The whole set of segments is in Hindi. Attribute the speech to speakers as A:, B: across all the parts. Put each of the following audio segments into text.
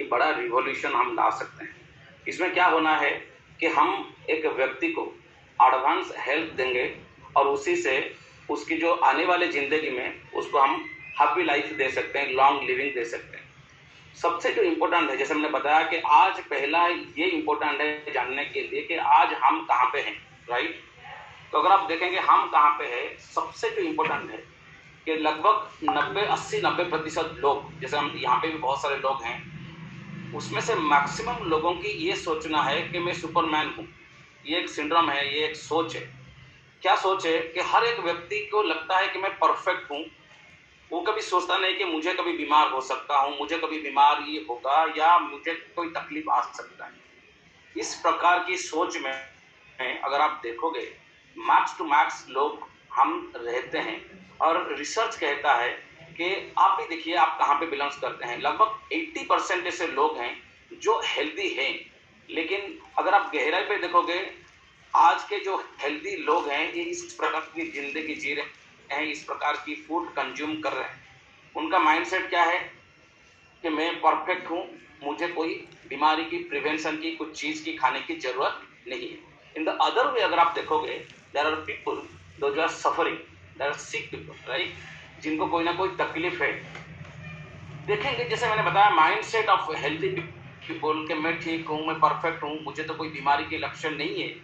A: बड़ा रिवॉल्यूशन हम ला सकते हैं। इसमें क्या होना है कि हम एक व्यक्ति को एडवांस हेल्थ देंगे और उसी से उसकी जो आने वाले ज़िंदगी में उसको हम हैप्पी लाइफ दे सकते हैं, लॉन्ग लिविंग दे सकते हैं। सबसे जो इम्पोर्टेंट है, जैसे मैंने बताया कि आज पहला ये इम्पोर्टेंट है जानने के लिए कि आज हम कहाँ पे हैं, राइट। तो अगर आप देखेंगे हम कहाँ पे हैं, सबसे जो इम्पोर्टेंट है कि लगभग 90-80-90% लोग, जैसे हम यहाँ पे भी बहुत सारे लोग हैं, उसमें से मैक्सिमम लोगों की ये सोचना है कि मैं सुपरमैन हूँ। ये एक सिंड्रोम है, ये एक सोच है। क्या सोच है कि हर एक व्यक्ति को लगता है कि मैं परफेक्ट हूँ। वो कभी सोचता नहीं कि मुझे कभी बीमार हो सकता हूँ, मुझे कभी बीमारी होगा या मुझे कोई तकलीफ आ सकता है। इस प्रकार की सोच में अगर आप देखोगे मैक्स टू मैक्स लोग हम रहते हैं। और रिसर्च कहता है कि आप भी देखिए आप कहाँ पे बिलोंग्स करते हैं, लगभग 80% ऐसे लोग हैं जो हेल्दी हैं। लेकिन अगर आप गहराई पे देखोगे, आज के जो हेल्दी लोग हैं ये इस प्रकार की जिंदगी जी रहे हैं, इस प्रकार की फूड कंज्यूम कर रहे हैं। उनका माइंडसेट क्या है कि मैं परफेक्ट हूँ, मुझे कोई बीमारी की प्रिवेंशन की कुछ चीज़ की खाने की ज़रूरत नहीं है। इन द अदर वे अगर आप देखोगे, there are people those are suffering, there are sick people, right, जिनको कोई ना कोई तकलीफ है। देखेंगे जैसे मैंने बताया माइंडसेट ऑफ हेल्दी पीपल कि मैं ठीक हूँ, मैं परफेक्ट हूँ, मुझे तो कोई बीमारी के लक्षण नहीं है,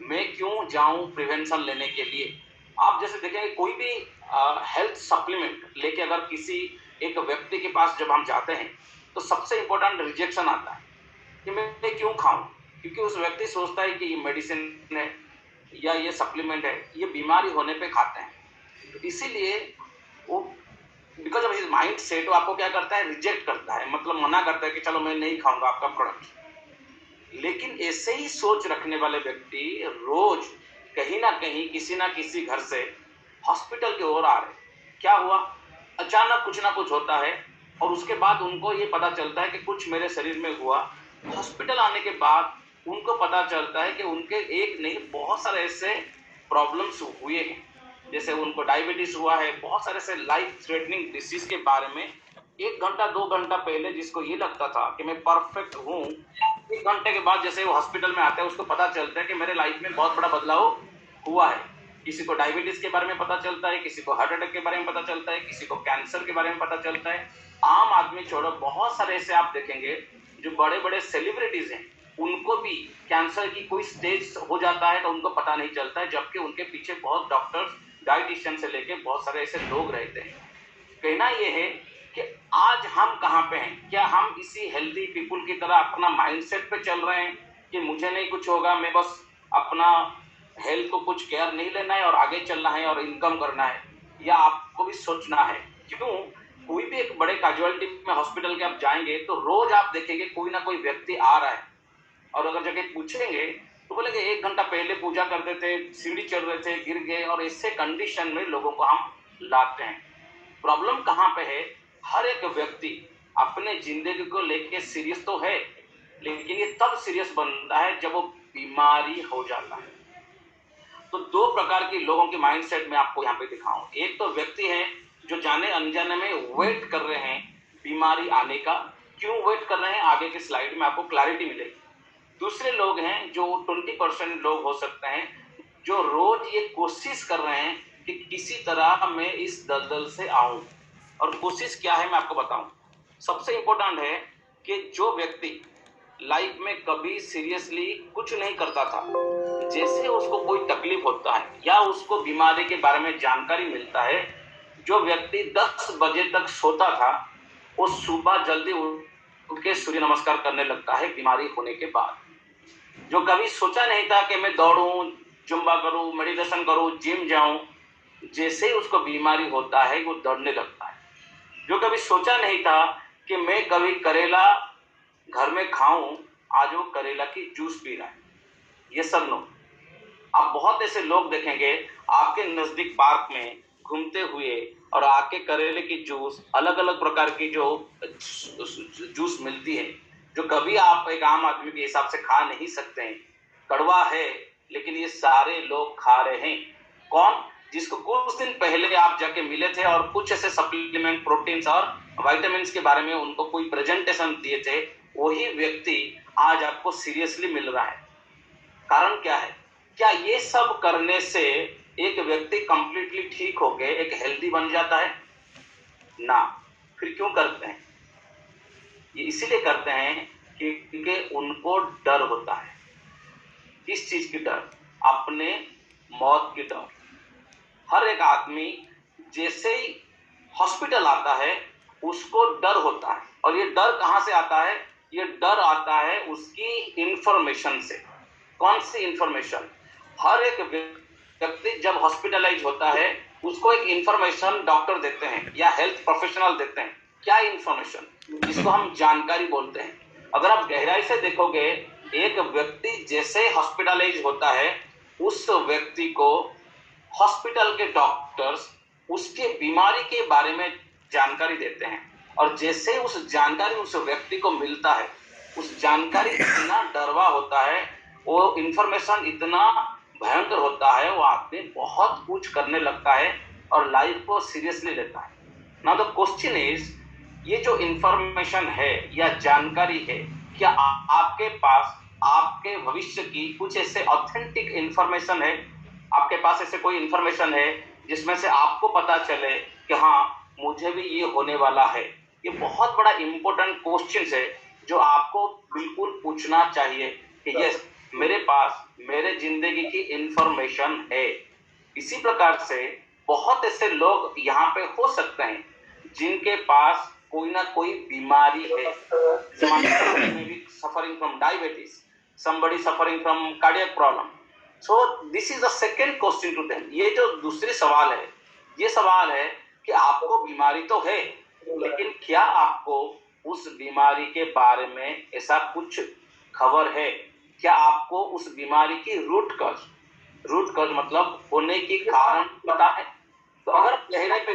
A: मैं क्यों जाऊँ प्रिवेंशन लेने के लिए। आप जैसे देखेंगे कोई भी हेल्थ सप्लीमेंट लेके अगर किसी एक व्यक्ति के पास जब हम जाते हैं तो सबसे इम्पोर्टेंट रिजेक्शन आता है कि मैं क्यों खाऊं, क्योंकि उस व्यक्ति सोचता है कि ये मेडिसिन है या ये सप्लीमेंट है, ये बीमारी होने पे खाते हैं। तो इसीलिए वो because of his mind set वो आपको क्या करता है, रिजेक्ट करता है, मतलब मना करता है कि चलो मैं नहीं खाऊंगा आपका प्रोडक्ट। लेकिन ऐसे ही सोच रखने वाले व्यक्ति रोज कहीं ना किसी घर से हॉस्पिटल की ओर आ रहे। क्या हुआ, अचानक कुछ ना कुछ होता है और उसके बाद उनको ये पता चलता है कि कुछ मेरे शरीर में हुआ। हॉस्पिटल आने के बाद उनको पता चलता है कि उनके एक नहीं बहुत सारे ऐसे प्रॉब्लम्स हुए हैं, जैसे उनको डायबिटीज हुआ है, बहुत सारे ऐसे लाइफ थ्रेटनिंग डिसीज के बारे में 1 घंटा 2 घंटा पहले जिसको ये लगता था कि मैं परफेक्ट हूँ, 1 घंटे के बाद जैसे वो हॉस्पिटल में आता है उसको पता चलता है कि मेरे लाइफ में बहुत बड़ा बदलाव हुआ है। किसी को डायबिटीज के बारे में पता चलता है, किसी को हार्ट अटैक के बारे में पता चलता है, किसी को कैंसर के बारे में पता चलता है। आम आदमी छोड़ो, बहुत सारे ऐसे आप देखेंगे जो बड़े बड़े सेलिब्रिटीज हैं, उनको भी कैंसर की कोई स्टेज हो जाता है तो उनको पता नहीं चलता है, जबकि उनके पीछे बहुत डॉक्टर्स, डाइटिशियन से लेके बहुत सारे ऐसे लोग रहते हैं। कहना ये है कि आज हम कहाँ पे हैं, क्या हम इसी हेल्दी पीपल की तरह अपना माइंडसेट पे चल रहे हैं कि मुझे नहीं कुछ होगा, मैं बस अपना हेल्थ को कुछ केयर नहीं लेना है और आगे चलना है और इनकम करना है, या आपको भी सोचना है। क्यों, कोई भी एक बड़े कैजुअलिटी में हॉस्पिटल के आप जाएंगे तो रोज आप देखेंगे कोई ना कोई व्यक्ति आ रहा है, और अगर जगह पूछेंगे तो बोलेंगे 1 घंटा पहले पूजा करते थे, सीढ़ी चढ़ रहे थे, गिर गए, और ऐसे कंडीशन में लोगों को हम लाते हैं। प्रॉब्लम कहाँ पे है, हर एक व्यक्ति अपने जिंदगी को लेके सीरियस तो है, लेकिन ये तब सीरियस बनता है जब वो बीमारी हो जाता है। तो 2 प्रकार के लोगों के माइंडसेट में आपको यहाँ पे दिखाऊं। एक तो व्यक्ति है जो जाने अनजाने में वेट कर रहे हैं बीमारी आने का। क्यों वेट कर रहे हैं, आगे की स्लाइड में आपको क्लैरिटी मिलेगी। दूसरे लोग हैं जो 20% लोग हो सकते हैं जो रोज ये कोशिश कर रहे हैं कि किसी तरह मैं इस दलदल से आऊं। और कोशिश क्या है मैं आपको बताऊं। सबसे इंपॉर्टेंट है कि जो व्यक्ति लाइफ में कभी सीरियसली कुछ नहीं करता था, जैसे उसको कोई तकलीफ होता है या उसको बीमारी के बारे में जानकारी मिलता है, जो व्यक्ति 10 बजे तक सोता था वो सुबह जल्दी उठ के सूर्य नमस्कार करने लगता है बीमारी होने के बाद। जो कभी सोचा नहीं था कि मैं दौड़ूं, जुम्बा करूं, मेडिटेशन करूं, जिम जाऊं, जैसे ही उसको बीमारी होता है वो दौड़ने लगता है। जो कभी सोचा नहीं था कि मैं कभी करेला घर में खाऊं, आज वो करेला की जूस पी रहा है। ये सब लोग, आप बहुत ऐसे लोग देखेंगे आपके नजदीक पार्क में घूमते हुए, और आके करेले की जूस, अलग अलग प्रकार की जो जूस मिलती है जो कभी आप एक आम आदमी के हिसाब से खा नहीं सकते हैं, कड़वा है, लेकिन ये सारे लोग खा रहे हैं। कौन, जिसको कुछ दिन पहले आप जाके मिले थे और कुछ ऐसे सप्लीमेंट, प्रोटीन्स और विटामिन्स के बारे में उनको कोई प्रेजेंटेशन दिए थे, वही व्यक्ति आज आपको सीरियसली मिल रहा है। कारण क्या है? क्या ये सब करने से एक व्यक्ति कंप्लीटली ठीक होके एक हेल्दी बन जाता है? ना। फिर क्यों करते हैं? ये इसीलिए करते हैं क्योंकि उनको डर होता है। किस चीज की डर? अपने मौत की डर। हर एक आदमी जैसे ही हॉस्पिटल आता है उसको डर होता है, और ये डर कहां से आता है? ये डर आता है उसकी इंफॉर्मेशन से। कौन सी इंफॉर्मेशन? हर एक व्यक्ति जब हॉस्पिटलाइज होता है उसको एक इंफॉर्मेशन डॉक्टर देते हैं या हेल्थ प्रोफेशनल देते हैं। क्या इंफॉर्मेशन? जिसको हम जानकारी बोलते हैं। अगर आप गहराई से देखोगे, एक व्यक्ति जैसे हॉस्पिटलाइज होता है उस व्यक्ति को हॉस्पिटल के डॉक्टर्स उसके बीमारी के बारे में जानकारी देते हैं, और जैसे उस जानकारी उस व्यक्ति को मिलता है, उस जानकारी इतना डरवा होता है, वो इंफॉर्मेशन इतना भयंकर होता है, वो आदमी बहुत कुछ करने लगता है और लाइफ को सीरियसली लेता है। नाउ द क्वेश्चन इज, ये जो इंफॉर्मेशन है या जानकारी है, क्या आपके पास आपके भविष्य की कुछ ऐसे ऑथेंटिक इंफॉर्मेशन है? आपके पास ऐसे कोई इंफॉर्मेशन है जिसमें से आपको पता चले कि हाँ, मुझे भी ये होने वाला है? ये बहुत बड़ा इंपॉर्टेंट क्वेश्चन है जो आपको बिल्कुल पूछना चाहिए कि यस, मेरे पास मेरे जिंदगी की इंफॉर्मेशन है। इसी प्रकार से बहुत ऐसे लोग यहाँ पे हो सकते हैं जिनके पास कोई ना कोई बीमारी है। Suffering from diabetes, somebody suffering from cardiac problem. So this is the second question to them. ये जो दूसरी सवाल है, ये सवाल है कि आपको बीमारी तो है, लेकिन क्या आपको उस बीमारी के बारे में ऐसा कुछ खबर है? क्या आपको उस बीमारी की रूट कॉज मतलब होने की कारण पता है? तो अगर आप गहराई पे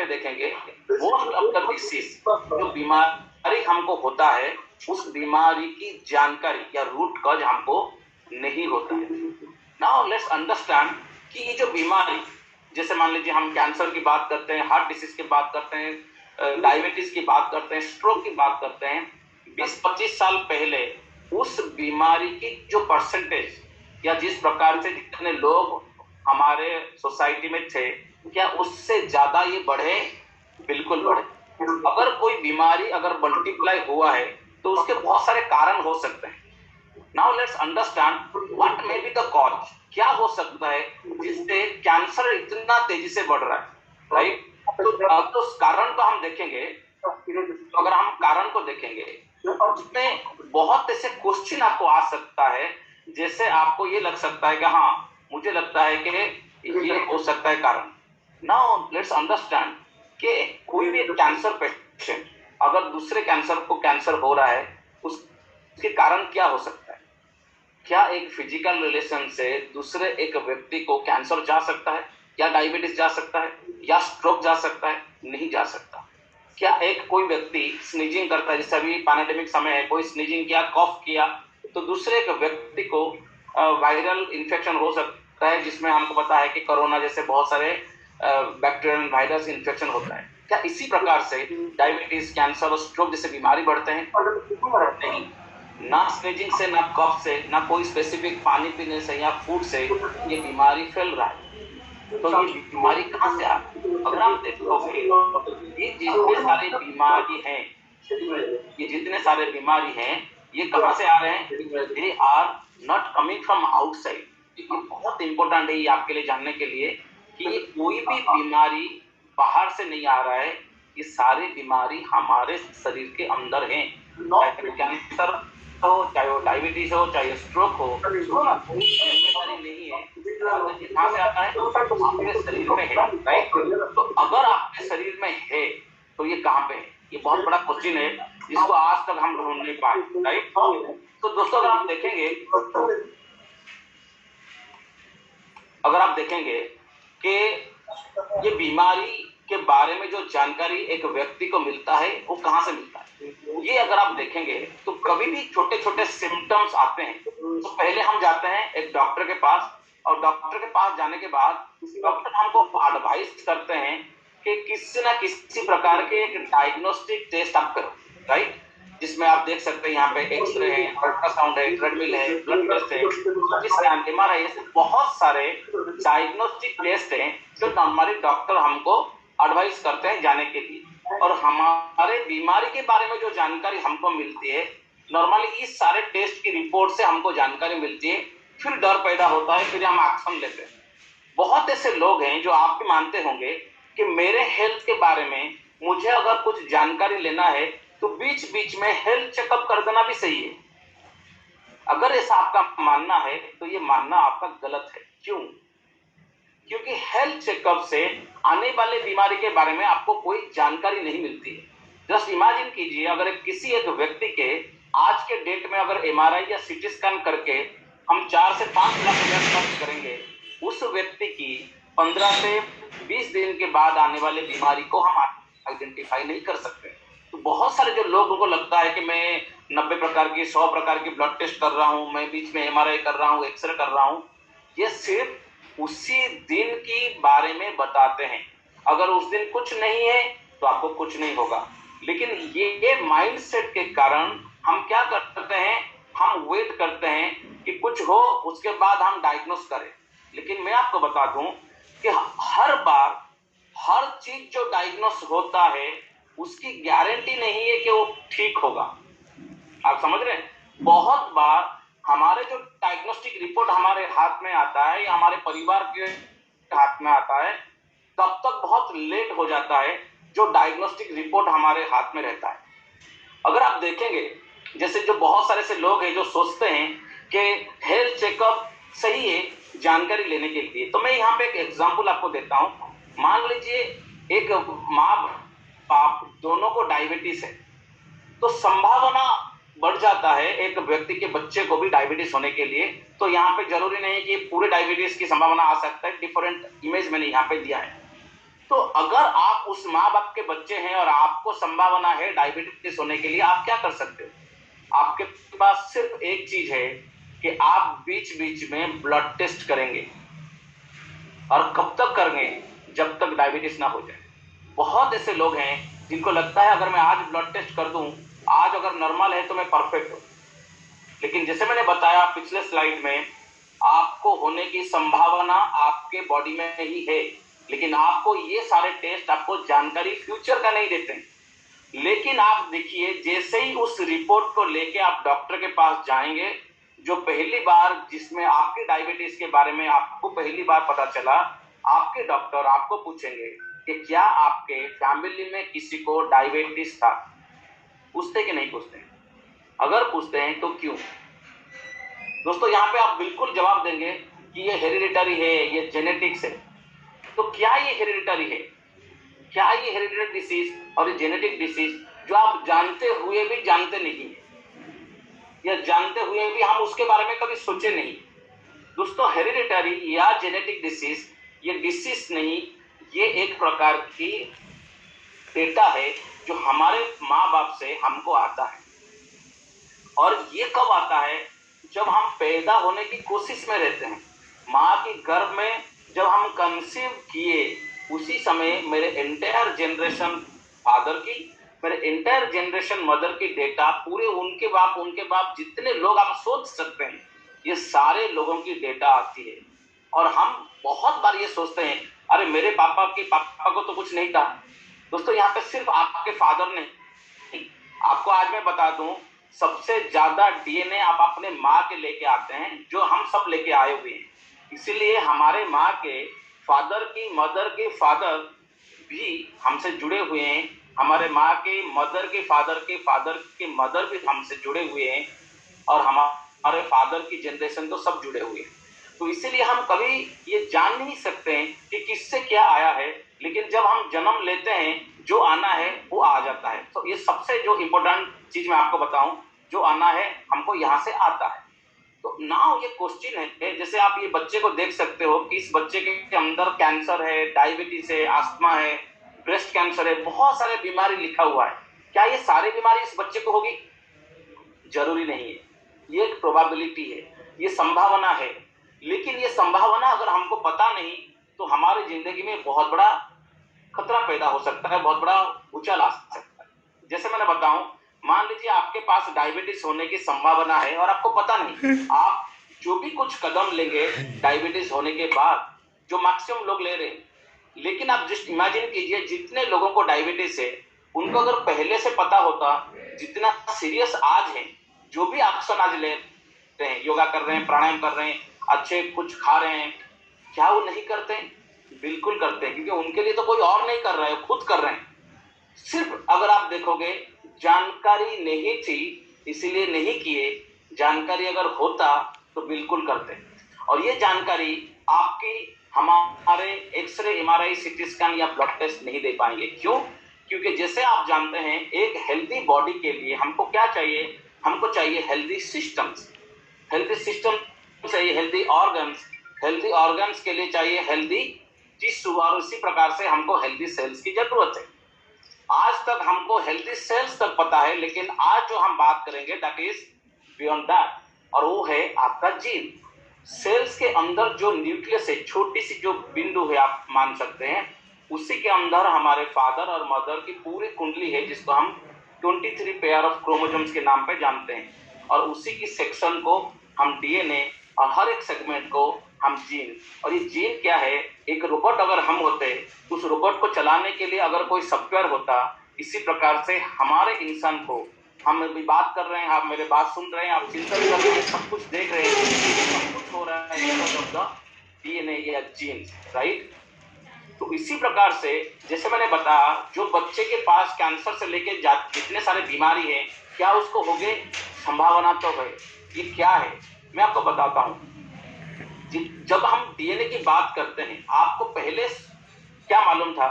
A: देखेंगे, मोस्ट ऑफ द डिसीज, जो बीमारी हमको होता है, उस बीमारी की जानकारी या रूट कॉज हमको नहीं होता है। नाउ लेट्स अंडरस्टैंड कि ये जो बीमारी, जैसे मान लीजिए हम कैंसर की बात करते हैं, हार्ट डिसीज की बात करते हैं, डायबिटीज की बात करते हैं, स्ट्रोक की बात करते हैं, 20-25 साल पहले उस बीमारी की जो परसेंटेज या जिस प्रकार से जितने लोग हमारे सोसाइटी में थे, क्या उससे ज्यादा ये बढ़े? बिल्कुल बढ़े। अगर कोई बीमारी अगर मल्टीप्लाई हुआ है तो उसके बहुत सारे कारण हो सकते हैं। Now let's understand what may be the cause. क्या हो सकता है जिससे कैंसर इतना तेजी से बढ़ रहा है, राइट? तो उस कारण को हम देखेंगे, तो अगर हम कारण को देखेंगे तो उसमें बहुत ऐसे क्वेश्चन आपको आ सकता है, जैसे आपको ये लग सकता है कि हाँ, मुझे लगता है कि ये हो सकता है कारण। नाउ लेट्स अंडरस्टैंड कि कोई भी कैंसर पेशेंट अगर दूसरे कैंसर को कैंसर हो रहा है, उसके कारण क्या हो सकता है? क्या एक फिजिकल रिलेशन से दूसरे एक व्यक्ति को कैंसर जा सकता है? क्या डायबिटीज जा सकता है? या स्ट्रोक जा सकता है? नहीं जा सकता। क्या एक कोई व्यक्ति स्नीजिंग करता है, जैसे अभी पैंडेमिक समय है, कोई स्नीजिंग किया, कॉफ किया, तो दूसरे एक व्यक्ति को वायरल इन्फेक्शन हो सकता है, जिसमें हमको पता है कि कोरोना जैसे बहुत सारे बैक्टीरियल वायरस इन्फेक्शन होता है। क्या इसी प्रकार से डायबिटीज, कैंसर और स्ट्रोक जैसे बीमारी बढ़ते हैं? नहीं। ना स्नीजिंग से, ना कफ से, ना कोई स्पेसिफिक पानी पीने से या फूड से ये बीमारी फैल रहा है। तो ये बीमारी कहाँ से आ रही है? अगर आप देखोगे, ये जितने सारे बीमारी हैं, ये कहाँ से आ रहे हैं? They are not coming from outside. ये बहुत इंपॉर्टेंट है ये आपके लिए जानने के लिए कि ये कोई भी बीमारी बाहर से नहीं आ रहा है, ये सारी बीमारी हमारे शरीर के अंदर हैं। चाहे कैंसर हो, चाहे वो डायबिटीज हो, चाहे स्ट्रोक हो, कोई बीमारी नहीं है कहाँ से आता है? आपके शरीर में है, राइट? तो अगर आपके शरीर में है तो ये कहाँ पे है? ये बहुत बड़ा क्वेश्चन है जिसको आज तक हम ढूंढ नहीं पाए, राइट? तो दोस्तों, अगर आप देखेंगे कि ये बीमारी के बारे में जो जानकारी एक व्यक्ति को मिलता है, वो कहाँ से मिलता है? ये अगर आप देखेंगे तो कभी भी छोटे छोटे सिम्टम्स आते हैं तो पहले हम जाते हैं एक डॉक्टर के पास, और डॉक्टर के पास जाने के बाद डॉक्टर हमको एडवाइस करते हैं कि किसी ना किसी प्रकार के एक डायग्नोस्टिक टेस्ट आप करो, राइट, जिसमें आप देख सकते हैं यहाँ पे एक्सरे है, अल्ट्रासाउंड है, ट्रेडमिल है, ब्लड टेस्ट है, MRI, ऐसे बहुत सारे डायग्नोस्टिक टेस्ट हैं जो हमारे डॉक्टर हमको एडवाइस करते हैं जाने के लिए। और हमारे बीमारी के बारे में जो जानकारी हमको मिलती है, नॉर्मली इस सारे टेस्ट की रिपोर्ट से हमको जानकारी मिलती है, फिर डर पैदा होता है, फिर हम एक्शन लेते हैं। बहुत ऐसे लोग हैं जो आप भी मानते होंगे कि मेरे हेल्थ के बारे में मुझे अगर कुछ जानकारी लेना है तो बीच बीच में हेल्थ चेकअप कर देना भी सही है। अगर ऐसा आपका मानना है तो ये मानना आपका गलत है। क्यों? क्योंकि हेल्थ चेकअप से आने वाले बीमारी के बारे में आपको कोई जानकारी नहीं मिलती है। जस्ट इमेजिन कीजिए, अगर किसी एक व्यक्ति के आज के डेट में अगर MRI या CT स्कैन करके हम 4 से 5 लाख रुपया खर्च करेंगे, उस व्यक्ति की 15 से 20 दिन के बाद आने वाले बीमारी को हम आइडेंटिफाई नहीं कर सकते। तो बहुत सारे जो लोगों को लगता है कि मैं 90 प्रकार की 100 प्रकार की ब्लड टेस्ट कर रहा हूँ, मैं बीच में MRI कर रहा हूँ, एक्सरे कर रहा हूँ, ये सिर्फ उसी दिन की बारे में बताते हैं। अगर उस दिन कुछ नहीं है तो आपको कुछ नहीं होगा। लेकिन ये माइंडसेट के कारण हम क्या करते हैं, हम वेट करते हैं कि कुछ हो, उसके बाद हम डायग्नोस करें। लेकिन मैं आपको बता दूं कि हर बार हर चीज जो डायग्नोस होता है उसकी गारंटी नहीं है कि वो ठीक होगा। आप समझ रहे हैं? बहुत बार हमारे जो डायग्नोस्टिक रिपोर्ट हमारे हाथ में आता है या हमारे परिवार के हाथ में आता है, तब तक बहुत लेट हो जाता है जो डायग्नोस्टिक रिपोर्ट हमारे हाथ में रहता है। अगर आप देखेंगे, जैसे जो बहुत सारे से लोग हैं जो सोचते हैं कि हेल्थ चेकअप सही है जानकारी लेने के लिए, तो मैं यहाँ पे एक एग्जांपल आपको देता हूँ। मान लीजिए एक माँ बाप दोनों को डायबिटीज है, तो संभावना बढ़ जाता है एक व्यक्ति के बच्चे को भी डायबिटीज होने के लिए। तो यहाँ पे जरूरी नहीं कि पूरे डायबिटीज की संभावना आ सकता है, डिफरेंट इमेज मैंने यहाँ पे दिया है। तो अगर आप उस माँ बाप के बच्चे हैं और आपको संभावना है डायबिटीज होने के लिए, आप क्या कर सकते हो? आपके पास सिर्फ एक चीज है कि आप बीच बीच में ब्लड टेस्ट करेंगे। और कब तक करेंगे? जब तक डायबिटीज ना हो जाए। बहुत ऐसे लोग हैं जिनको लगता है अगर मैं आज ब्लड टेस्ट कर दूं, आज अगर नॉर्मल है तो मैं परफेक्ट हूं। लेकिन जैसे मैंने बताया पिछले स्लाइड में, आपको होने की संभावना आपके बॉडी में ही है, लेकिन आपको ये सारे टेस्ट आपको जानकारी फ्यूचर का नहीं देते हैं। लेकिन आप देखिए, जैसे ही उस रिपोर्ट को लेके आप डॉक्टर के पास जाएंगे, जो पहली बार जिसमें आपके डायबिटीज के बारे में आपको पहली बार पता चला, आपके डॉक्टर आपको पूछेंगे कि क्या आपके फैमिली में किसी को डायबिटीज था? पूछते कि नहीं पूछते? अगर पूछते हैं तो क्यों? दोस्तों, यहाँ पे आप बिल्कुल जवाब देंगे कि ये हेरिडिटरी है, ये जेनेटिक्स है। तो क्या ये हेरिडिटरी है? क्या ये हेरिडिटरी डिसीज और ये जेनेटिक डिसीज जो आप जानते हुए भी जानते नहीं है, या जानते हुए भी हम उसके बारे में कभी सोचे नहीं? दोस्तों, हेरिडिटरी या जेनेटिक डिसीज ये डिसीज नहीं, ये एक प्रकार की डेटा है जो हमारे माँ बाप से हमको आता है। और ये कब आता है? जब हम पैदा होने की कोशिश में रहते हैं, माँ की गर्भ में जब हम कंसीव किए, उसी समय मेरे एंटायर जनरेशन फादर की, मेरे एंटायर जनरेशन मदर की डेटा, पूरे उनके बाप जितने लोग आप सोच सकते हैं, ये सारे लोगों की डेटा आती है। और हम बहुत बार ये सोचते हैं, अरे मेरे पापा को तो कुछ नहीं था। दोस्तों, यहाँ पे सिर्फ आपके फादर ने, आपको आज मैं बता दूं, सबसे ज्यादा DNA आप अपने माँ के लेके आते हैं, जो हम सब लेके आए हुए हैं। इसीलिए हमारे माँ के फादर की मदर के फादर भी हमसे जुड़े हुए हैं, हमारे माँ के मदर के फादर के मदर भी हमसे जुड़े हुए हैं, और हमारे फादर की जनरेशन तो सब जुड़े हुए हैं। तो इसीलिए हम कभी ये जान नहीं सकते हैं कि किससे क्या आया है, लेकिन जब हम जन्म लेते हैं, जो आना है वो आ जाता है। तो ये सबसे जो इम्पोर्टेंट चीज मैं आपको बताऊं, जो आना है हमको यहाँ से आता है। तो नाउ ये क्वेश्चन है, जैसे आप ये बच्चे को देख सकते हो कि इस बच्चे के अंदर कैंसर है, डायबिटीज है, अस्थमा है, ब्रेस्ट कैंसर है, बहुत सारे बीमारी लिखा हुआ है। क्या ये सारी बीमारी इस बच्चे को होगी? जरूरी नहीं है। ये एक प्रोबेबिलिटी है, ये संभावना है। लेकिन ये संभावना अगर हमको पता नहीं तो हमारी जिंदगी में बहुत बड़ा खतरा पैदा हो सकता है, बहुत बड़ा उछाल आ सकता है। जैसे मैंने बताऊं, मान लीजिए आपके पास डायबिटीज होने की संभावना है और आपको पता नहीं, आप जो भी कुछ कदम लेंगे डायबिटीज होने के बाद, जो मैक्सिमम लोग ले रहे हैं, लेकिन आप जस्ट इमेजिन कीजिए जितने लोगों को डायबिटीज है, उनको अगर पहले से पता होता जितना सीरियस आज है, जो भी एक्शन आज ले रहे हैं, योगा कर रहे हैं, प्राणायाम कर रहे हैं, अच्छे कुछ खा रहे हैं, क्या वो नहीं करते हैं? बिल्कुल करते हैं, क्योंकि उनके लिए तो कोई और नहीं कर रहा है, खुद कर रहे हैं। सिर्फ अगर आप देखोगे, जानकारी नहीं थी इसीलिए नहीं किए, जानकारी अगर होता तो बिल्कुल करते। और ये जानकारी आपकी हमारे एक्सरे, एमआरआई, सीटी स्कैन या ब्लड टेस्ट नहीं दे पाएंगे। क्यों? क्योंकि जैसे आप जानते हैं, एक हेल्दी बॉडी के लिए हमको क्या चाहिए? हमको चाहिए हेल्दी सिस्टम्स। हेल्दी सिस्टम चाहिए हेल्दी ऑर्गन्स, हेल्दी ऑर्गन्स के लिए चाहिए हेल्दी टिश्यू, और उसी प्रकार से हमको हेल्दी सेल्स की जरूरत है। आज तक हमको हेल्दी सेल्स तक पता है, लेकिन आज जो हम बात करेंगे दैट इज बियॉन्ड दैट, और वो है आपका जीन। सेल्स के अंदर जो न्यूक्लियस है, छोटी सी जो बिंदु है आप मान सकते हैं, उसी के अंदर हमारे फादर और मदर की पूरी कुंडली है, जिसको हम 23 पेयर ऑफ क्रोमोसोम्स के नाम पे जानते हैं, और उसी की सेक्शन को हम डीएनए, और हर एक सेगमेंट को हम जीन। और ये जीन क्या है? एक रोबोट अगर हम होते, उस रोबोट को चलाने के लिए अगर कोई सॉफ्टवेयर होता, इसी प्रकार से हमारे इंसान को, हम अभी बात कर रहे हैं, आप मेरे बात सुन रहे हैं, आप चिंतन कर रहे हैं, सब कुछ देख रहे हैं, सब कुछ हो रहा है बिकॉज ऑफ द डीएनए या जीन्स, राइट? तो इसी प्रकार से जैसे मैंने बताया, जो बच्चे के पास कैंसर से लेके जितने सारे बीमारी है, क्या उसको हो गए? संभावना तो है। ये क्या है मैं आपको बताता हूं। जब हम डीएनए की बात करते हैं, आपको पहले क्या मालूम था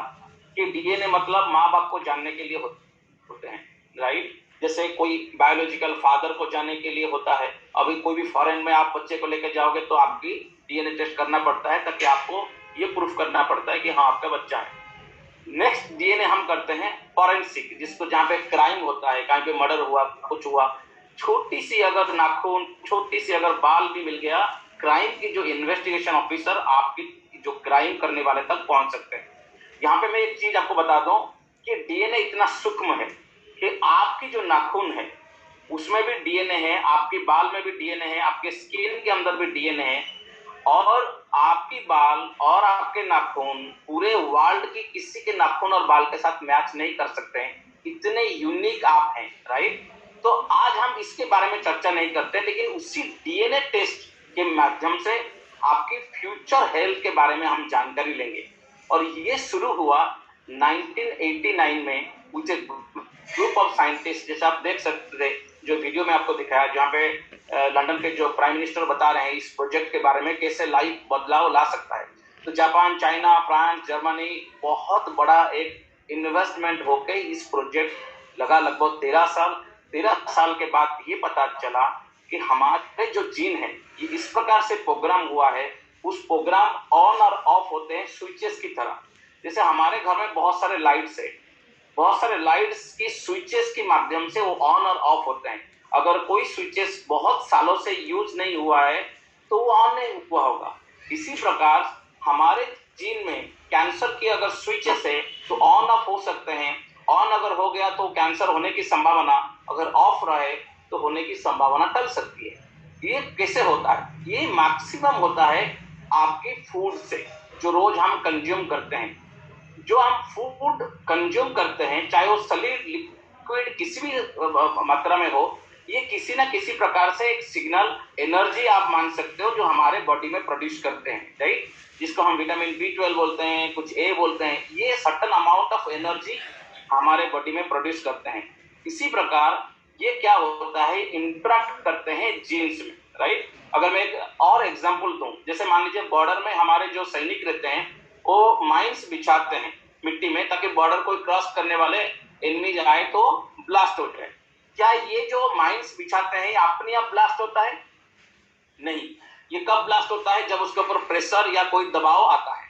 A: कि डीएनए मतलब माँ बाप को जानने के लिए होते हैं, राइट? जैसे कोई बायोलॉजिकल फादर को जानने के लिए होता है। अभी कोई भी फॉरेन में आप बच्चे को लेकर जाओगे तो आपकी डीएनए टेस्ट करना पड़ता है, ताकि आपको ये प्रूफ करना पड़ता है कि हाँ आपका बच्चा है। नेक्स्ट डीएनए हम करते हैं फॉरेंसिक, जिसको जहाँ पे क्राइम होता है, कहीं पे मर्डर हुआ, कुछ हुआ, छोटी सी अगर नाखून, छोटी सी अगर बाल भी मिल गया, क्राइम की जो इन्वेस्टिगेशन ऑफिसर आपकी जो क्राइम करने वाले तक पहुंच सकते हैं। यहाँ पे मैं एक चीज आपको बता दूं कि डीएनए इतना सूक्ष्म है कि आपकी जो नाखून है उसमें भी डीएनए है, आपके बाल में भी डीएनए है, आपके स्किन के अंदर भी डीएनए है, और आपकी बाल और आपके नाखून पूरे वर्ल्ड की किसी के नाखून और बाल के साथ मैच नहीं कर सकते हैं, इतने यूनिक आप हैं, राइट? तो आज हम इसके बारे में चर्चा नहीं करते, लेकिन उसी डीएनए टेस्ट के माध्यम से आपकी फ्यूचर हेल्थ के बारे में हम जानकारी लेंगे। और ये शुरू हुआ 1989 में विद ग्रुप ऑफ साइंटिस्ट, जैसे आप देख सकते थे जो वीडियो में आपको दिखाया, जहाँ पे लंदन के जो प्राइम मिनिस्टर बता रहे हैं इस प्रोजेक्ट के बारे में, कैसे लाइफ बदलाव ला सकता है। तो जापान, चाइना, फ्रांस, जर्मनी, बहुत बड़ा एक इन्वेस्टमेंट होके इस प्रोजेक्ट लगा, लगभग 13 साल। 13 साल के बाद ये पता चला कि हमारे जो जीन है ये इस प्रकार से प्रोग्राम हुआ है, उस प्रोग्राम ऑन और ऑफ होते हैं स्विचेस की तरह। जैसे हमारे घर में बहुत सारे लाइट्स है, बहुत सारे लाइट्स की स्विचेस के माध्यम से वो ऑन और ऑफ होते हैं। अगर कोई स्विचेस बहुत सालों से यूज नहीं हुआ है तो वो ऑन नहीं हुआ होगा। इसी प्रकार हमारे जीन में कैंसर की अगर स्विचेस है तो ऑन ऑफ हो सकते हैं। ऑन अगर हो गया तो कैंसर होने की संभावना, अगर ऑफ रहे तो होने की संभावना टल सकती है। ये कैसे होता है? ये मैक्सिमम होता है आपके फूड से, जो रोज हम कंज्यूम करते हैं। जो हम फूड कंज्यूम करते हैं, चाहे वो सॉलिड, लिक्विड, किसी भी मात्रा में हो, ये किसी ना किसी प्रकार से एक सिग्नल, एनर्जी आप मान सकते हो, जो हमारे बॉडी में प्रोड्यूस करते हैं, राइट? जिसको हम विटामिन B12 बोलते हैं, कुछ ए बोलते हैं। ये सर्टेन अमाउंट ऑफ एनर्जी हमारे बॉडी में प्रोड्यूस करते हैं। इसी प्रकार ये क्या होता है, इंटरेक्ट करते हैं जीन्स में, राइट? अगर मैं एक और एग्जांपल दूं, जैसे मान लीजिए बॉर्डर में हमारे जो सैनिक रहते हैं वो माइंस बिछाते हैं मिट्टी में, ताकि बॉर्डर कोई क्रॉस करने वाले एनिमी आए तो ब्लास्ट हो जाए। क्या ये जो माइंस बिछाते हैं अपने आप ब्लास्ट होता है? नहीं। ये कब ब्लास्ट होता है? जब उसके ऊपर प्रेशर या कोई दबाव आता है।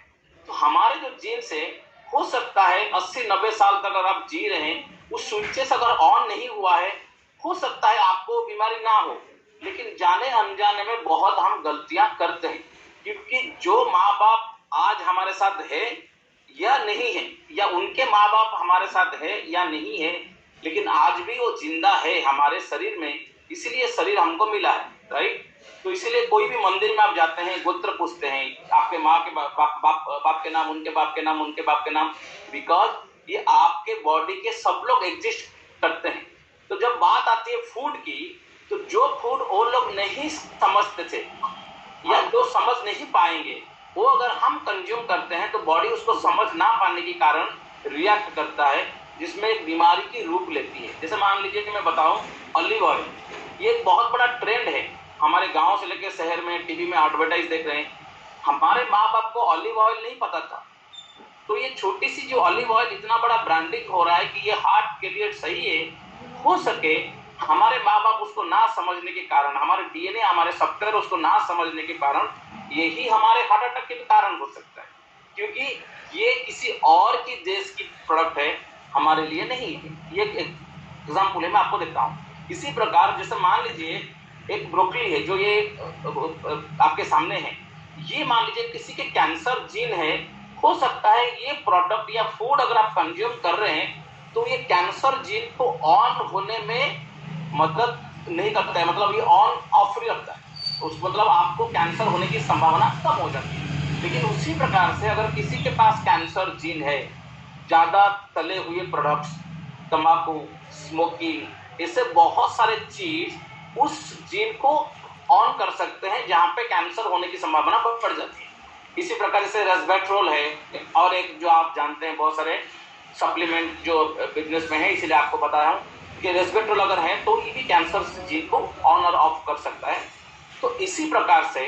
A: तो हमारे जो जीन्स है, हो सकता है 80-90 साल तक अगर आप जी रहे हैं, उस स्विचेस अगर ऑन नहीं हुआ है, हो सकता है आपको बीमारी ना हो, लेकिन जाने अनजाने में बहुत हम गलतियां करते हैं। क्योंकि जो माँ बाप आज हमारे साथ है या नहीं है, या उनके माँ बाप हमारे साथ है या नहीं है, लेकिन आज भी वो जिंदा है हमारे शरीर में, इसलिए शरीर हमको मिला है, राइट। तो इसीलिए कोई भी मंदिर में आप जाते हैं, गोत्र पूछते हैं, आपके माँ के बाप के नाम, उनके बाप के नाम, उनके बाप के नाम, बिकॉज ये आपके बॉडी के सब लोग एग्जिस्ट करते हैं। तो जब बात आती है फूड की, तो जो फूड वो लोग नहीं समझते थे या जो समझ नहीं पाएंगे, वो अगर हम कंज्यूम करते हैं तो बॉडी उसको समझ ना पाने के कारण रिएक्ट करता है, जिसमें एक बीमारी की रूप लेती है। जैसे मान लीजिए कि मैं बताऊं, ऑलिव ऑयल, ये एक बहुत बड़ा ट्रेंड है, हमारे गांव से लेकर शहर में टीवी में एडवर्टाइज देख रहे हैं। हमारे माँ बाप को ऑलिव ऑयल नहीं पता था, तो ये छोटी सी जो ऑलिव ऑयल इतना बड़ा ब्रांडिंग हो रहा है कि ये हार्ट के लिए सही है, हो सके हमारे माँ बाप उसको ना समझने के कारण, हमारे डीएनए, हमारे सॉफ्टवेयर उसको ना समझने के कारण, यही हमारे हार्ट अटैक के कारण हो सकता है, क्योंकि ये किसी और की देश की प्रोडक्ट है, हमारे लिए नहीं है। ये एग्जाम्पल है, मैं आपको देता हूँ। इसी प्रकार जैसे मान लीजिए एक ब्रोकली है जो ये आपके सामने है, ये मान लीजिए किसी के कैंसर जीन है, हो सकता है ये प्रोडक्ट या फूड अगर आप कंज्यूम कर रहे हैं तो ये कैंसर जीन को ऑन होने में मदद नहीं करता है, मतलब ये ऑन ऑफ ही रखता है, उस मतलब आपको कैंसर होने की संभावना कम हो जाती है। लेकिन उसी प्रकार से अगर किसी के पास कैंसर जीन है, ज्यादा तले हुए प्रोडक्ट्स, तंबाकू, स्मोकिंग, इससे बहुत सारे चीज उस जीन को ऑन कर सकते हैं, जहां पे कैंसर होने की संभावना बढ़ जाती है। इसी प्रकार से रेस्वेट्रोल है, और एक जो आप जानते हैं बहुत सारे सप्लीमेंट जो बिजनेस में है, इसीलिए आपको बता रहा हूं कि रेस्वेट्रोल अगर है तो ये भी कैंसर जीन को ऑन और ऑफ कर सकता है। तो इसी प्रकार से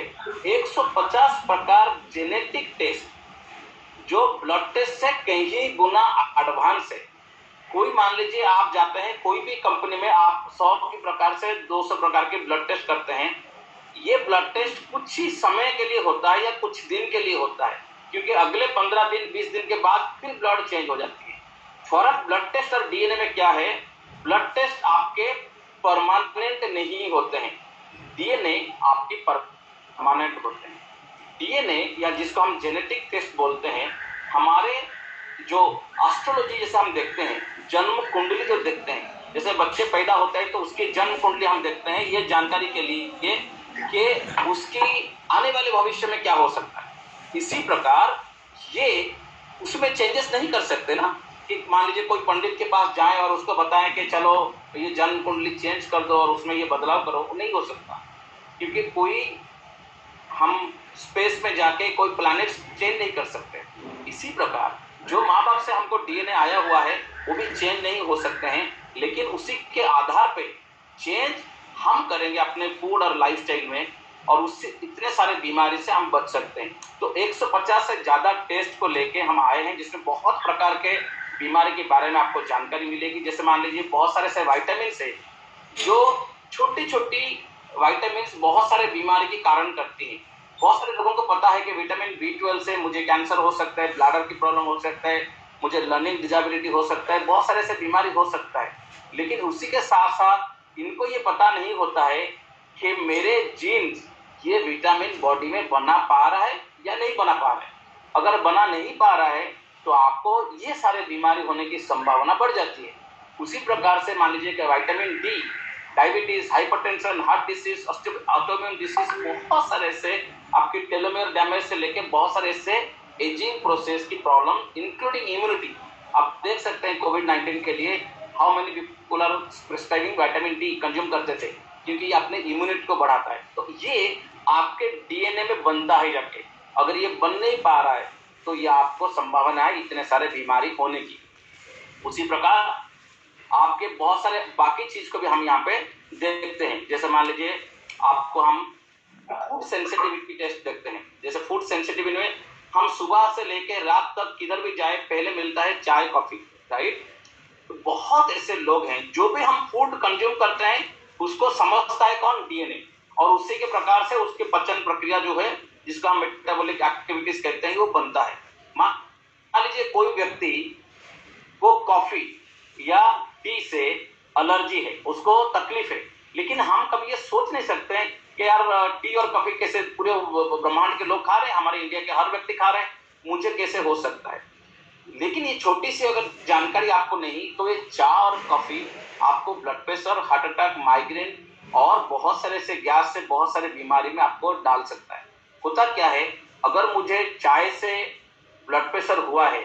A: 150 प्रकार जेनेटिक टेस्ट जो ब्लड टेस्ट से कहीं गुना एडवांस है। कोई मान लीजिए आप जाते हैं कोई भी कंपनी में, आप 100 की प्रकार से 200 प्रकार के ब्लड टेस्ट करते हैं। ये ब्लड टेस्ट कुछ ही समय के लिए होता है या कुछ दिन के लिए होता है, क्योंकि अगले 15 दिन 20 दिन के बाद फिर ब्लड चेंज हो जाती है। फर्क ब्लड टेस्ट और डीएनए में क्या है? ब्लड टेस्ट आपके परमानेंट नहीं होते हैं, डीएनए आपकी परमानेंट होते हैं। डीएनए या जिसको हम जेनेटिक टेस्ट बोलते हैं, हमारे जो एस्ट्रोलॉजी जैसे हम देखते हैं, जन्म कुंडली जो देखते हैं, जैसे बच्चे पैदा होते हैं तो उसकी जन्म कुंडली हम देखते हैं, ये जानकारी के लिए कि उसकी आने वाले भविष्य में क्या हो सकता है। इसी प्रकार ये उसमें चेंजेस नहीं कर सकते ना, कि मान लीजिए कोई पंडित के पास जाएं और उसको बताएं कि चलो ये जन्म कुंडली चेंज कर दो और उसमें ये बदलाव करो, नहीं हो सकता, क्योंकि कोई हम स्पेस में जाके कोई प्लैनेट चेंज नहीं कर सकते। इसी प्रकार जो माँ बाप से हमको डीएनए आया हुआ है वो भी चेंज नहीं हो सकते हैं, लेकिन उसी के आधार पे चेंज हम करेंगे अपने फूड और लाइफस्टाइल में, और उससे इतने सारे बीमारी से हम बच सकते हैं। तो 150 से ज्यादा टेस्ट को लेके हम आए हैं, जिसमें बहुत प्रकार के बीमारी के बारे में आपको जानकारी मिलेगी। जैसे मान लीजिए बहुत सारे ऐसे वाइटामिन है जो छोटी छोटी वाइटामिन बहुत सारे बीमारी के कारण करती हैं। बहुत सारे लोगों को पता है कि विटामिन B12 से मुझे कैंसर हो सकता है, ब्लैडर की प्रॉब्लम हो सकता है, मुझे लर्निंग डिसेबिलिटी हो सकता है, बहुत सारे ऐसे बीमारी हो सकता है। लेकिन उसी के साथ साथ इनको ये पता नहीं होता है कि मेरे जीन्स ये विटामिन बॉडी में बना पा रहा है या नहीं बना पा रहा है। अगर बना नहीं पा रहा है तो आपको ये सारे बीमारी होने की संभावना बढ़ जाती है। उसी प्रकार से मान लीजिए कि vitamin D, diabetes, hypertension, heart disease, autoimmune disease, बहुत सारे ऐसे आपके टेलोमेयर डैमेज से लेके बहुत सारे ऐसे एजिंग प्रोसेस की प्रॉब्लम इंक्लूडिंग इम्यूनिटी। आप देख सकते हैं कोविड-19 के लिए how many people are prescribing vitamin D consume करते थे, क्योंकि ये अपने इम्यूनिटी को बढ़ाता है। तो ये आपके डीएनए में बनता है जाके, अगर ये बन नहीं पा रहा है तो ये आपको संभावना है इतने सारे बीमारी होने की। उसी प्रकार आपके बहुत सारे बाकी चीज को भी हम यहाँ पे देखते हैं। जैसे मान लीजिए आपको हम फूड सेंसिटिविटी टेस्ट देखते हैं। जैसे फूड सेंसिटिविटी में हम सुबह से लेकर रात तक किधर भी जाए पहले मिलता है चाय कॉफी, राइट। तो बहुत ऐसे लोग हैं जो भी हम फूड कंज्यूम करते हैं उसको समझता है कौन? डीएनए। और उसी के प्रकार से उसके पचन प्रक्रिया जो है, जिसको हम मेटाबॉलिक एक्टिविटीज कहते हैं, वो बनता है। मान लीजिए कोई व्यक्ति को कॉफी या टी से एलर्जी है, उसको तकलीफ है, लेकिन हम कभी ये सोच नहीं सकते हैं कि यार टी और कॉफी कैसे पूरे ब्रह्मांड के लोग खा रहे हैं, हमारे इंडिया के हर व्यक्ति खा रहे हैं, मुझे कैसे हो सकता है। लेकिन ये छोटी सी अगर जानकारी आपको नहीं, तो ये चाय और कॉफी आपको blood pressure, heart attack, migraine और बहुत सारे से गैस से बहुत सारे बीमारी में आपको डाल सकता है। होता क्या है, अगर मुझे चाय से ब्लड प्रेशर हुआ है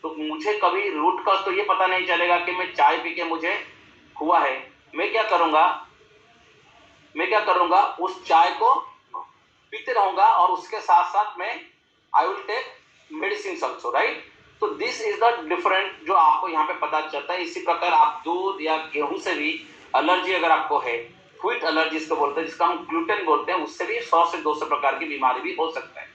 A: तो मुझे कभी रूट कॉज तो ये पता नहीं चलेगा कि मैं चाय पी के मुझे हुआ है। मैं क्या करूंगा, उस चाय को पीते रहूंगा और उसके साथ साथ में I will take medicine also, right. तो दिस इज द डिफरेंट जो आपको यहाँ पे पता चलता है। इसी प्रकार आप दूध या गेहूं से भी एलर्जी अगर आपको है, व्हीट एलर्जी जिसको बोलते हैं, जिसका हम ग्लूटेन बोलते हैं, उससे भी 100 से 200 प्रकार की बीमारी भी हो सकता है।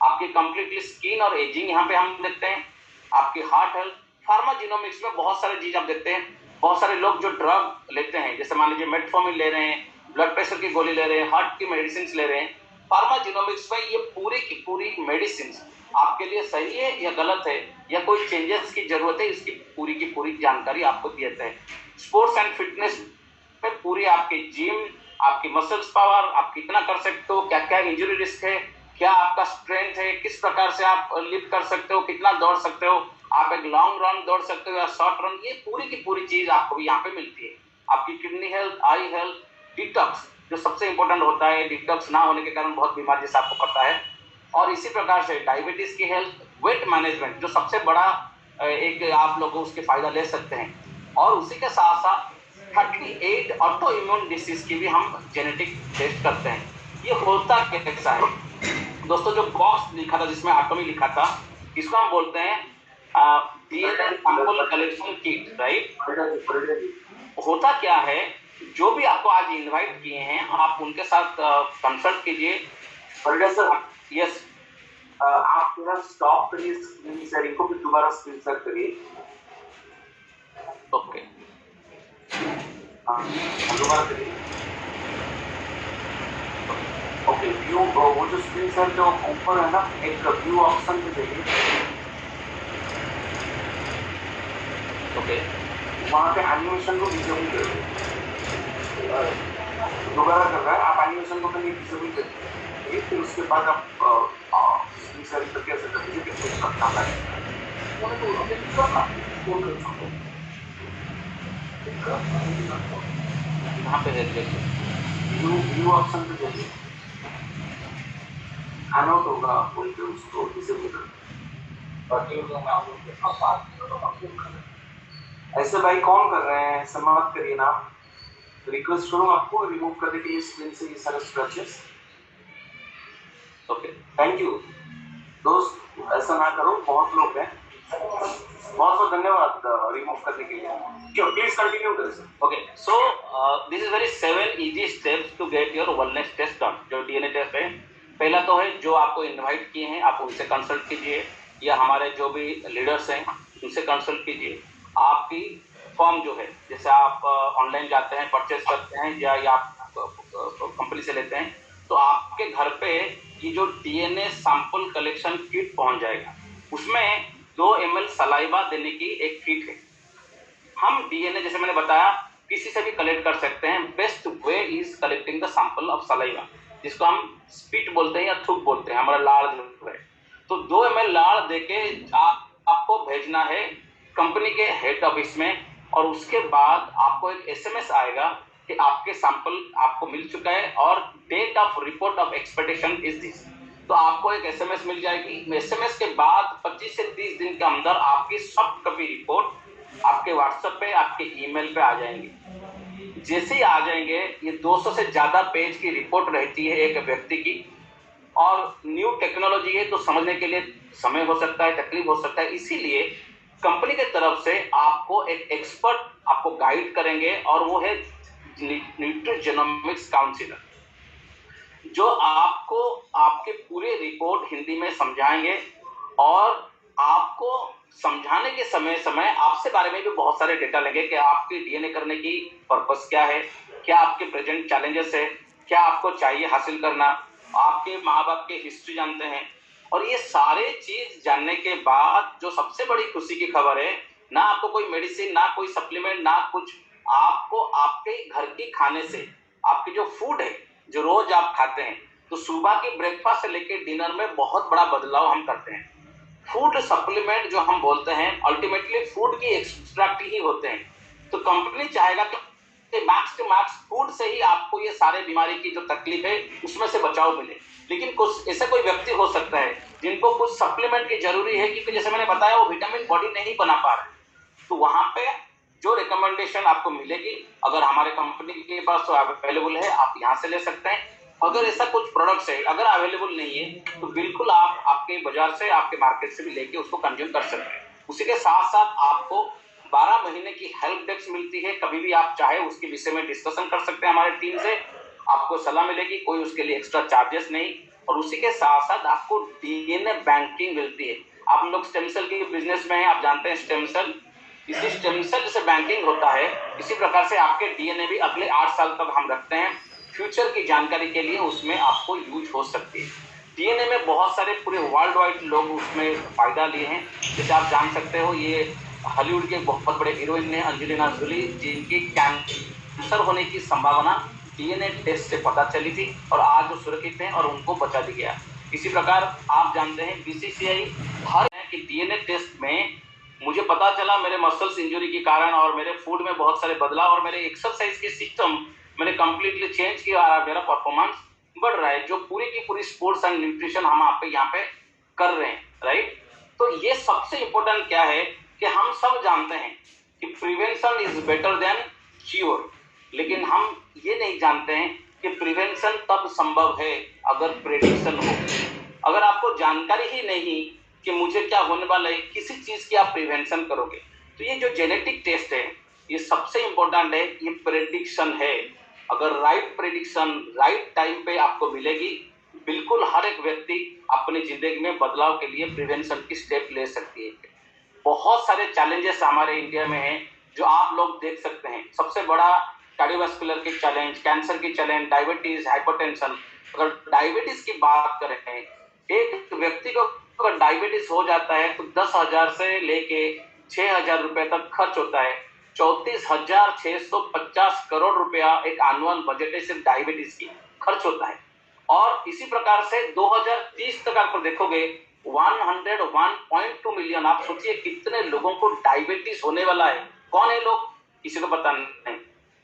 A: आपकी कंप्लीटली स्किन और एजिंग यहाँ पे हम देखते हैं, आपकी हार्ट हेल्थ, फार्माजिनोमिक्स में बहुत सारे चीज आप देखते हैं। बहुत सारे लोग जो ड्रग लेते हैं, जैसे मान लीजिए मेटफॉर्मिन ले रहे हैं, ब्लड प्रेशर की गोली ले रहे हैं, हार्ट की मेडिसिन ले रहे हैं, फार्माजिनोमिक्स में ये पूरी की पूरी मेडिसिन आपके लिए सही है या गलत है या कोई चेंजेस की जरूरत है, इसकी पूरी की पूरी जानकारी आपको देते हैं। स्पोर्ट्स एंड फिटनेस में पूरी आपकी जिम, आपकी मसल्स पावर, आप कितना कर सकते हो, क्या क्या इंजरी रिस्क है, क्या आपका स्ट्रेंथ है, किस प्रकार से आप लिफ्ट कर सकते हो, कितना दौड़ सकते हो, आप एक लॉन्ग रन दौड़ सकते हो या शॉर्ट रन, ये पूरी की पूरी चीज आपको यहाँ पे मिलती है। आपकी किडनी हेल्थ, आई हेल्थ, डिटॉक्स जो सबसे इंपॉर्टेंट होता है, डिटॉक्स ना होने के कारण बहुत बीमारी जैसे आपको पता है, और इसी प्रकार से डायबिटीज की हेल्थ, वेट मैनेजमेंट जो सबसे बड़ा एक आप लोग उसके फायदा ले सकते हैं। और उसी के साथ साथ 38 ऑटो इम्यून डिसीज की भी हम जेनेटिक टेस्ट करते हैं। ये होता कैसा है दोस्तों, जो बॉक्स लिखा था जिसमें एटॉमी लिखा था, इसको हम बोलते हैं DNA sample collection kit, right. होता क्या है, जो भी आपको आज इनवाइट किए हैं आप उनके साथ कंसल्ट कीजिए। यस, आप थोड़ा स्टॉप करिए स्क्रीन शेयरिंग को, फिर दोबारा स्क्रीन शेयर करिए। ओके, दोबारा करिए। ओके, व्यू वो जो स्क्रीन शेयर जो ऊपर है ना, एक व्यू ऑप्शन पे जाइए। ओके, वहाँ पे एनिमेशन को डिसेबल करिए। दोबारा कर रहा है, आप एनिमेशन को पहले डिसेबल करिए, फिर उसके बाद आप स्क्रीन शेयर करके ऐसे कर दीजिए कि कुछ करना है। यहाँ पे व्यू ऑप्शन पे जाइए, आउट होगा, बोल के उसको डिसेबल कर। ऐसे भाई कौन कर रहे हैं, समाप्त करिए ना। रिक्वेस्ट करूँ आपको रिमूव करने के लिए स्क्रीन से ये सारे स्क्रैचेस। ओके, थैंक यू दोस्त, ऐसा ना करो, बहुत लोग हैं। बहुत बहुत धन्यवाद रिमूव करने के लिए। प्लीज कंटिन्यू करें sir. Okay, so this is very 7 easy steps to get your wellness test done. जो डीएनए टेस्ट है, पहला तो है जो आपको इनवाइट किए हैं आप उनसे कंसल्ट कीजिए, या हमारे जो भी लीडर्स हैं उनसे कंसल्ट कीजिए। आपकी फॉर्म जो है, जैसे आप ऑनलाइन जाते हैं, परचेस करते हैं या आप कंपनी से लेते हैं, तो आपके घर पे ये जो डीएनए सैंपल कलेक्शन किट पहुंच जाएगा। उसमें 2 ml सलाइवा देने की एक किट है। हम डीएनए जैसे मैंने बताया किसी से भी कलेक्ट कर सकते हैं। Best way is collecting the sample of saliva, जिसको हम स्पीट बोलते हैं या थूक बोलते हैं, हमारा लाड़ जो है। तो 2 ml लाड़ देके आपको भेजना है कंपनी के हेड ऑफिस में, और उसके बाद आपको एक एसएमएस आएगा कि आपके सैंपल आपको मिल चुका है और date of report of expectation is this. तो आपको एक एसएमएस मिल जाएगी। एसएमएस के बाद 25 से 30 दिन के अंदर आपकी सॉफ्ट कॉपी रिपोर्ट आपके व्हाट्सएप पे, आपके ईमेल पे आ जाएंगे। जैसे ही आ जाएंगे, ये 200 से ज्यादा पेज की रिपोर्ट रहती है एक व्यक्ति की, और न्यू टेक्नोलॉजी है तो समझने के लिए समय हो सकता है, तकलीफ हो सकता है। इसीलिए कंपनी की तरफ से आपको एक एक्सपर्ट आपको गाइड करेंगे, और वो है न्यूट्रीजेनोमिक्स काउंसिलर, जो आपको आपके पूरे रिपोर्ट हिंदी में समझाएंगे, और आपको समझाने के समय समय आपसे बारे में भी बहुत सारे डेटा लेंगे कि आपकी डीएनए करने की पर्पस क्या है, क्या आपके प्रेजेंट चैलेंजेस है, क्या आपको चाहिए हासिल करना, आपके माँ बाप के हिस्ट्री जानते हैं। और ये सारे चीज जानने के बाद जो सबसे बड़ी खुशी की खबर है, ना आपको कोई मेडिसिन, ना कोई सप्लीमेंट, ना कुछ, आपको आपके घर की खाने से आपकी जो फूड है जो रोज आप खाते हैं, तो सुबह की ब्रेकफास्ट से लेकर डिनर में बहुत बड़ा बदलाव हम करते हैं। फूड सप्लीमेंट जो हम बोलते हैं, अल्टीमेटली फूड की एक्सट्रैक्ट ही होते हैं। तो कंपनी चाहेगा कि मैक्स टू मैक्स फूड से ही आपको ये सारे बीमारी की जो तकलीफ है उसमें से बचाव मिले। लेकिन कुछ ऐसा कोई व्यक्ति हो सकता है जिनको कुछ सप्लीमेंट की जरूरी है, क्योंकि जैसे मैंने बताया वो विटामिन बॉडी नहीं बना पा रहे, तो वहां पे जो रिकमेंडेशन आपको मिलेगी, अगर हमारे कंपनी के पास अवेलेबल है, आप यहाँ से ले सकते हैं। अगर ऐसा कुछ प्रोडक्ट्स है अगर अवेलेबल नहीं है, तो बिल्कुल आप आपके बाजार से, आपके मार्केट से भी लेके उसको कंज्यूम कर सकते हैं। उसी के साथ साथ आपको 12 महीने की हेल्प डेस्क मिलती है, कभी भी आप चाहे उसके विषय में डिस्कशन कर सकते हैं हमारे टीम से, आपको सलाह मिलेगी, कोई उसके लिए एक्स्ट्रा चार्जेस नहीं। और उसी के साथ साथ आपको डीएनए बैंकिंग मिलती है। आप लोग स्टेम सेल के बिजनेस में हैं, आप जानते हैं स्टेम सेल, इसी स्टेम सेल से बैंकिंग होता है, इसी प्रकार से आपके डीएनए भी अगले 8 साल तक हम रखते हैं, फ्यूचर की जानकारी के लिए उसमें आपको यूज हो सकती है। डीएनए में बहुत सारे पूरे वर्ल्ड वाइड लोग उसमें फायदा लिए हैं। जैसे आप जान सकते हो, ये हॉलीवुड के बहुत बड़े हीरोइन ने अंजेलिना जोली, जिनकी कैंसर होने की संभावना डीएनए टेस्ट से पता चली थी और आज वो सुरक्षित हैं और उनको बचा दिया गया। इसी प्रकार आप जानते हैं बीसीसीआई हर कि डीएनए टेस्ट में मुझे पता चला मेरे मसल्स इंजरी के कारण और मेरे फूड में बहुत सारे बदलाव और मेरे एक्सरसाइज के सिस्टम मैंने कंप्लीटली चेंज किया और मेरा परफॉर्मेंस बढ़ रहा है, जो पूरी की पूरी स्पोर्ट्स एंड न्यूट्रिशन हम आप यहाँ पे कर रहे हैं, राइट। तो ये सबसे इंपॉर्टेंट क्या है कि हम सब जानते हैं कि prevention is better than cure, लेकिन हम ये नहीं जानते हैं कि प्रिवेंशन तब संभव है अगर प्रेडिक्शन हो। अगर आपको जानकारी ही नहीं कि मुझे क्या होने वाला है, किसी चीज की आप प्रिवेंशन करोगे, तो ये जो जेनेटिक टेस्ट है ये सबसे इंपॉर्टेंट है, ये प्रेडिक्शन है। अगर राइट प्रेडिक्शन राइट टाइम पे आपको मिलेगी, बिल्कुल हर एक व्यक्ति अपनी जिंदगी में बदलाव के लिए प्रिवेंशन की स्टेप ले सकती है। बहुत सारे चैलेंजेस हमारे इंडिया में हैं जो आप लोग देख सकते हैं। सबसे बड़ा कार्डियोवास्कुलर की चैलेंज, कैंसर की चैलेंज, डायबिटीज, हाइपरटेंशन। अगर डायबिटीज की बात करें, एक व्यक्ति को अगर डायबिटीज हो जाता है तो 10,000 से लेके 6,000 रुपए तक खर्च होता है। 34,650 करोड़ रुपया एक एनुअल बजट है सिर्फ डायबिटीज की खर्च होता है। और इसी प्रकार से 2030 तक आप देखोगे 101.2 मिलियन, आप सोचिए कितने लोगों को डायबिटीज होने वाला है। कौन है लोग, किसी को पता नहीं।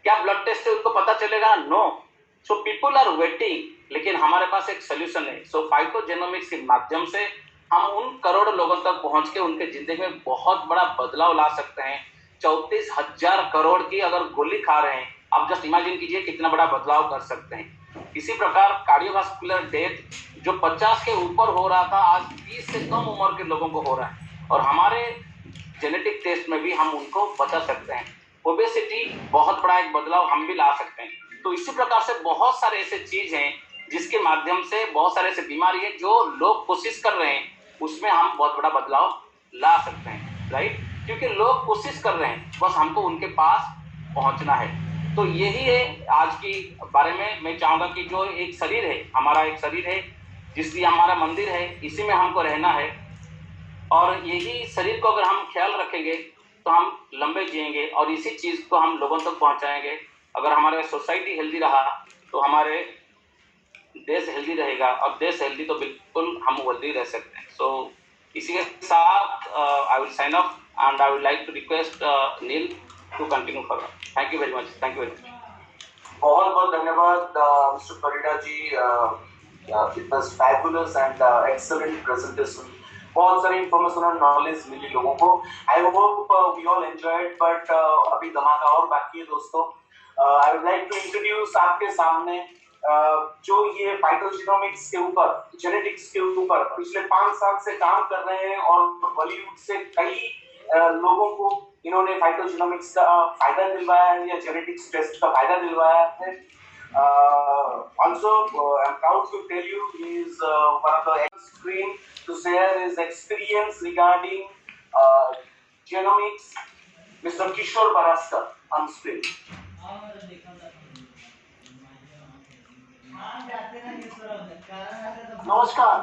A: क्या ब्लड टेस्ट से उनको पता चलेगा? No. So people are waiting, लेकिन हमारे पास एक सोल्यूशन है। सो फाइटोजेनोमिक्स के माध्यम से हम उन करोड़ लोगों तक पहुंच के उनके जिंदगी में बहुत बड़ा बदलाव ला सकते हैं। 34,000 करोड़ की अगर गोली खा रहे हैं, आप जस्ट इमेजिन कीजिए कितना बड़ा बदलाव कर सकते हैं। इसी प्रकार कार्डियोवास्कुलर डेथ जो 50 के ऊपर हो रहा था, आज 20 से कम उम्र के लोगों को हो रहा है, और हमारे जेनेटिक टेस्ट में भी हम उनको बचा सकते हैं। ओबेसिटी बहुत बड़ा एक बदलाव हम भी ला सकते हैं। तो इसी प्रकार से बहुत सारे ऐसे चीज हैं जिसके माध्यम से बहुत सारे ऐसे बीमारी है जो लोग कोशिश कर रहे हैं, उसमें हम बहुत बड़ा बदलाव ला सकते हैं, राइट। क्योंकि लोग कोशिश कर रहे हैं, बस हमको उनके पास पहुंचना है। तो यही है आज की बारे में। मैं चाहूंगा कि जो एक शरीर है, हमारा एक शरीर है जिसलिए हमारा मंदिर है, इसी में हमको रहना है, और यही शरीर को अगर हम ख्याल रखेंगे तो हम लंबे जिएंगे और इसी चीज को हम लोगों तक पहुंचाएंगे। अगर हमारे सोसाइटी हेल्दी रहा तो हमारे देश हेल्दी रहेगा, और देश हेल्दी तो बिल्कुल हम हेल्दी रह सकते हैं। सो इसी के साथ I will sign off and I would like to request Neel to continue further. Thank you very much. Thank you very much.
B: बहुत बहुत धन्यवाद mister Parida ji. It was fabulous and excellent presentation. बहुत सारी इंफॉर्मेशन और नॉलेज मिली लोगों को। I hope we all enjoyed, but अभी धमाका और बाकी है दोस्तों। I would like to introduce आपके सामने जो ये फाइटोजेनोमिक्स के ऊपर, जेनेटिक्स के ऊपर पिछले 5 साल से काम कर रहे हैं, और बॉलीवुड से कई लोगों को इन्होंने फाइटोजेनोमिक्स का फायदा दिलवाया है या जेनेटिक्स टेस्ट का फायदा दिलवाया है। Also, I'm proud to tell you he is one of the screen to share his experience regarding genomics, Mr. Kishore Baraskar on screen. नमस्कार।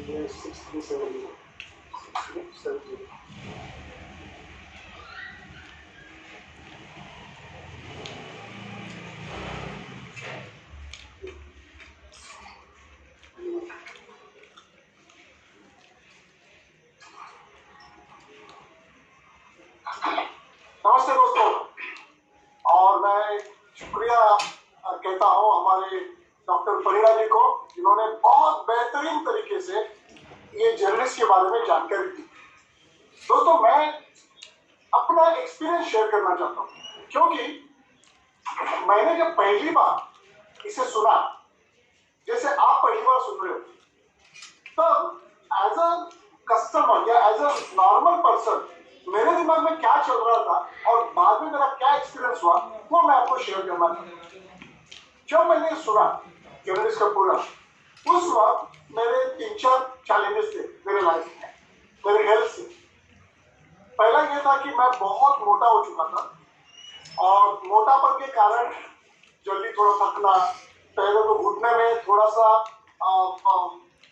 C: 6370. नमस्ते दोस्तों, और मैं शुक्रिया कहता हूं हमारे डॉक्टर परिड़ा जी को, जिन्होंने बहुत बेहतरीन तरीके से ये जर्नलिस्ट के बारे में जानकारी दी। दोस्तों, मैं अपना एक्सपीरियंस शेयर करना चाहता हूं, क्योंकि मैंने जब पहली बार इसे सुना, जैसे आप पहली बार सुन रहे हो, तब एज अ कस्टमर या एज अ नॉर्मल पर्सन मेरे दिमाग में क्या चल रहा था और बाद में मेरा क्या एक्सपीरियंस हुआ, वो मैं आपको शेयर करना चाहता हूँ। जब मैंने सुना जर्नलिस्ट का पूरा, उस वक्त मेरे 3-4 चैलेंजेस थे मेरे लाइफ में, मेरे हेल्थ से। पहला ये था कि मैं बहुत मोटा हो चुका था, और मोटापन के कारण जल्दी थोड़ा थकना, पैरों को घुटने में थोड़ा सा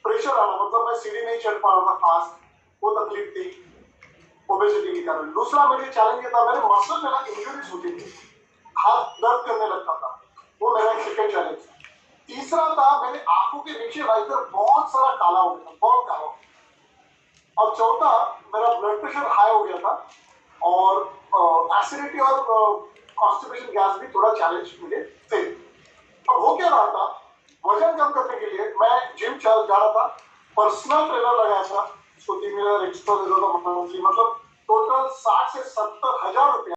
C: प्रेशर आना, मतलब मैं सीढ़ी नहीं चढ़ पा रहा था फास्ट, वो तकलीफ थी ओबेसिटी के कारण। दूसरा मेरे चैलेंज ये था, मेरे मसल में ना इंजरीज होती थी, हाथ दर्द करने लगता था, वो मेरा सेकंड चैलेंज था। तीसरा था, मेरे आंखों के नीचे इधर बहुत सारा काला हो गया था, बहुत काला। और चौथा, मेरा ब्लड प्रेशर हाई हो गया था, और एसिडिटी और कॉन्स्टिपेशन गैस भी थोड़ा चैलेंज मुझे थे। अब हो क्या रहा था, वजन कम करने के लिए मैं जिम जा रहा था, पर्सनल ट्रेनर लगाया था, उसको 3,000 एक्स्ट्रा दे रहा था मंथली, मतलब टोटल 60 से 70 हजार रुपया